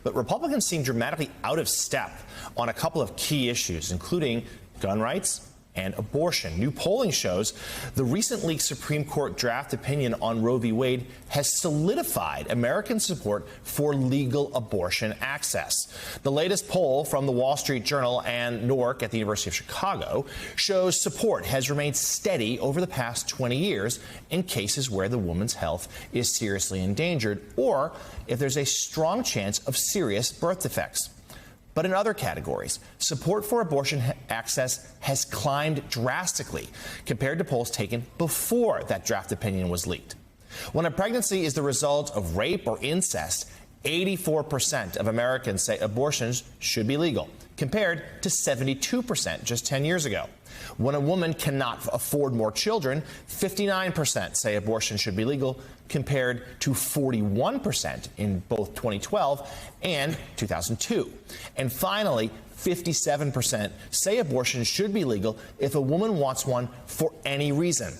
but Republicans seem dramatically out of step on a couple of key issues, including gun rights and abortion. New polling shows the recent leaked Supreme Court draft opinion on Roe v. Wade has solidified American support for legal abortion access. The latest poll from the Wall Street Journal and Newark at the University of Chicago shows support has remained steady over the past 20 years in cases where the woman's health is seriously endangered or if there's a strong chance of serious birth defects. But in other categories, support for abortion access has climbed drastically compared to polls taken before that draft opinion was leaked. When a pregnancy is the result of rape or incest, 84% of Americans say abortions should be legal, compared to 72% just 10 years ago. When a woman cannot afford more children, 59% say abortion should be legal, compared to 41% in both 2012 and 2002. And finally, 57% say abortion should be legal if a woman wants one for any reason.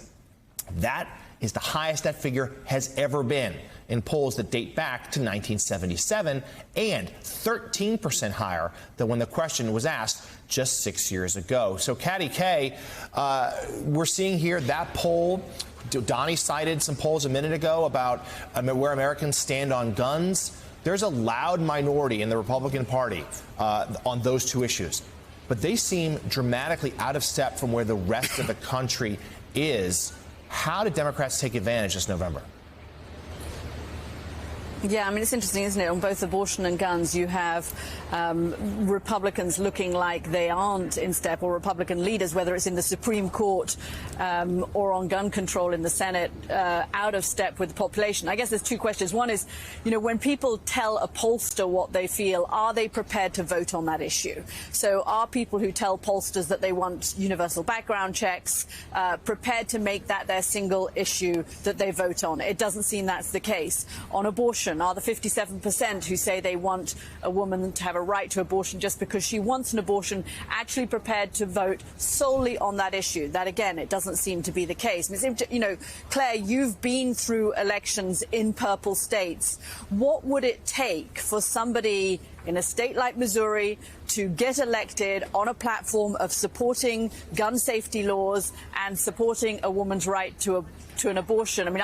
That is the highest that figure has ever been in polls that date back to 1977 and 13% higher than when the question was asked just 6 years ago. So, Katty Kay, we're seeing here that poll. Donnie cited some polls a minute ago about where Americans stand on guns. There's a loud minority in the Republican Party on those two issues, but they seem dramatically out of step from where the rest of the country is. How did Democrats take advantage this November? Yeah, I mean, it's interesting, isn't it? On both abortion and guns, you have Republicans looking like they aren't in step, or Republican leaders, whether it's in the Supreme Court or on gun control in the Senate, out of step with the population. I guess there's two questions. One is, when people tell a pollster what they feel, are they prepared to vote on that issue? So are people who tell pollsters that they want universal background checks prepared to make that their single issue that they vote on? It doesn't seem that's the case. On abortion, are the 57% who say they want a woman to have a right to abortion just because she wants an abortion actually prepared to vote solely on that issue? That, again, it doesn't seem to be the case. And Claire, you've been through elections in purple states. What would it take for somebody in a state like Missouri to get elected on a platform of supporting gun safety laws and supporting a woman's right to an abortion? I mean,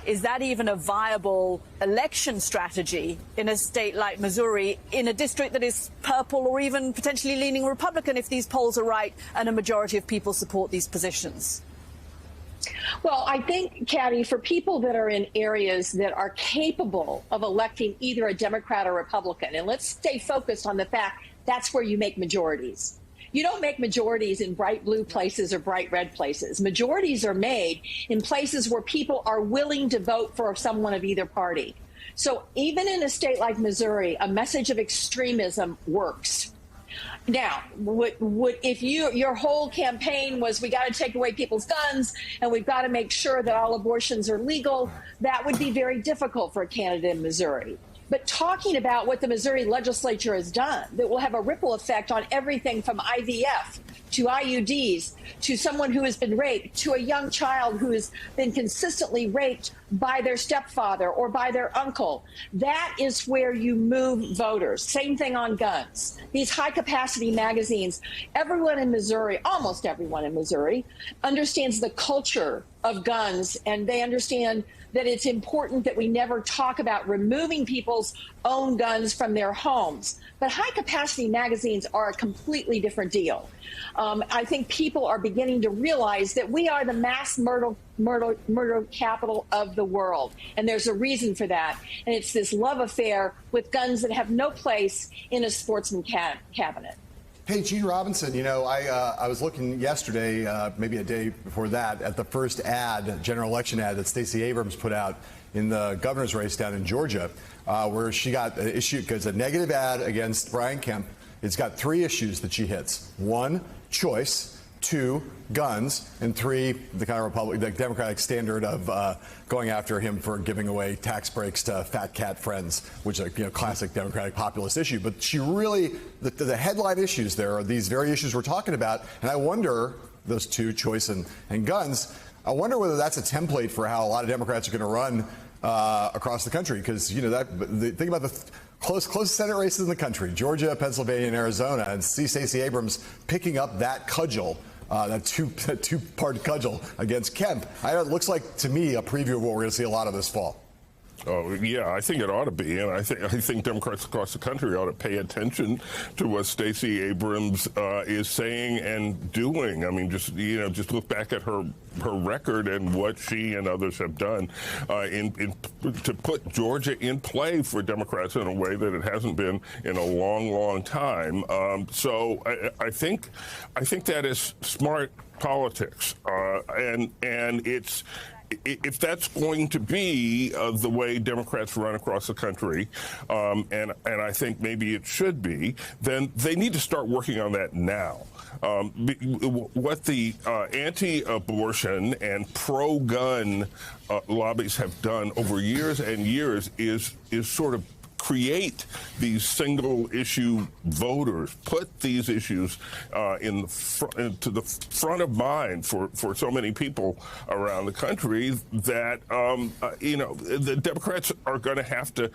is that even a viable election strategy in a state like Missouri, in a district that is purple or even potentially leaning Republican if these polls are right and a majority of people support these positions? Well, I think, Katty, for people that are in areas that are capable of electing either a Democrat or Republican, and let's stay focused on the fact that's where you make majorities. You don't make majorities in bright blue places or bright red places. Majorities are made in places where people are willing to vote for someone of either party. So even in a state like Missouri, a message of extremism works. Now, if your whole campaign was we got to take away people's guns and we've got to make sure that all abortions are legal, that would be very difficult for a candidate in Missouri. But talking about what the Missouri legislature has done that will have a ripple effect on everything from IVF to IUDs to someone who has been raped to a young child who has been consistently raped by their stepfather or by their uncle, that is where you move voters. Same thing on guns. These high-capacity magazines, everyone in Missouri, almost everyone in Missouri, understands the culture of guns, and they understand that it's important that we never talk about removing people's own guns from their homes. But high-capacity magazines are a completely different deal. I think people are beginning to realize that we are the mass murder capital of the world, and there's a reason for that. And it's this love affair with guns that have no place in a sportsman cabinet. Hey, Gene Robinson, I was looking yesterday, maybe a day before that, at the first general election ad that Stacey Abrams put out in the governor's race down in Georgia, where she got issued because a negative ad against Brian Kemp. It's got 3 issues that she hits. 1, choice. 2, guns, and 3, the kind of the Democratic standard of going after him for giving away tax breaks to fat cat friends, which is a classic Democratic populist issue. But she really, the headline issues there are these very issues we're talking about, and I wonder, those 2, choice and guns, I wonder whether that's a template for how a lot of Democrats are going to run across the country, because think about the close Senate races in the country, Georgia, Pennsylvania, and Arizona, and see Stacey Abrams picking up that cudgel, that two-part cudgel against Kemp. It looks like, to me, a preview of what we're going to see a lot of this fall. Oh, yeah, I think it ought to be. And I think Democrats across the country ought to pay attention to what Stacey Abrams is saying and doing. I mean, just look back at her record and what she and others have done to put Georgia in play for Democrats in a way that it hasn't been in a long, long time. So I think that is smart politics, and it's. If that's going to be the way Democrats run across the country, and I think maybe it should be, then they need to start working on that now. What the anti-abortion and pro-gun lobbies have done over years and years is sort of create these single-issue voters, put these issues to the front of mind for so many people around the country that, the Democrats are going to have to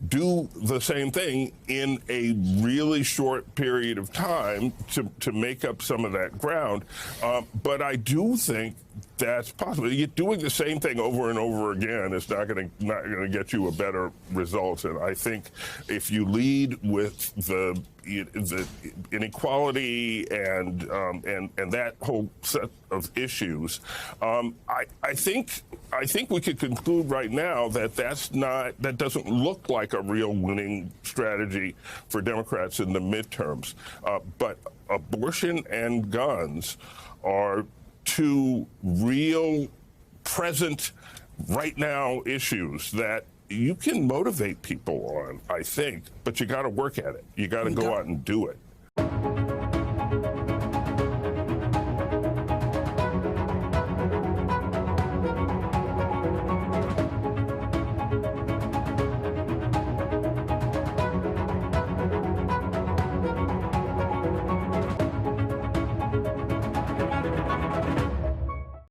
do the same thing in a really short period of time to make up some of that ground. But I do think that's possible. You're doing the same thing over and over again is not going to get you a better result. And I think if you lead with the inequality and that whole set of issues, I think we could conclude right now that that doesn't look like a real winning strategy for Democrats in the midterms. But abortion and guns are two real, present, right now issues that you can motivate people on, I think, but you got to work at it. You got to go out and do it.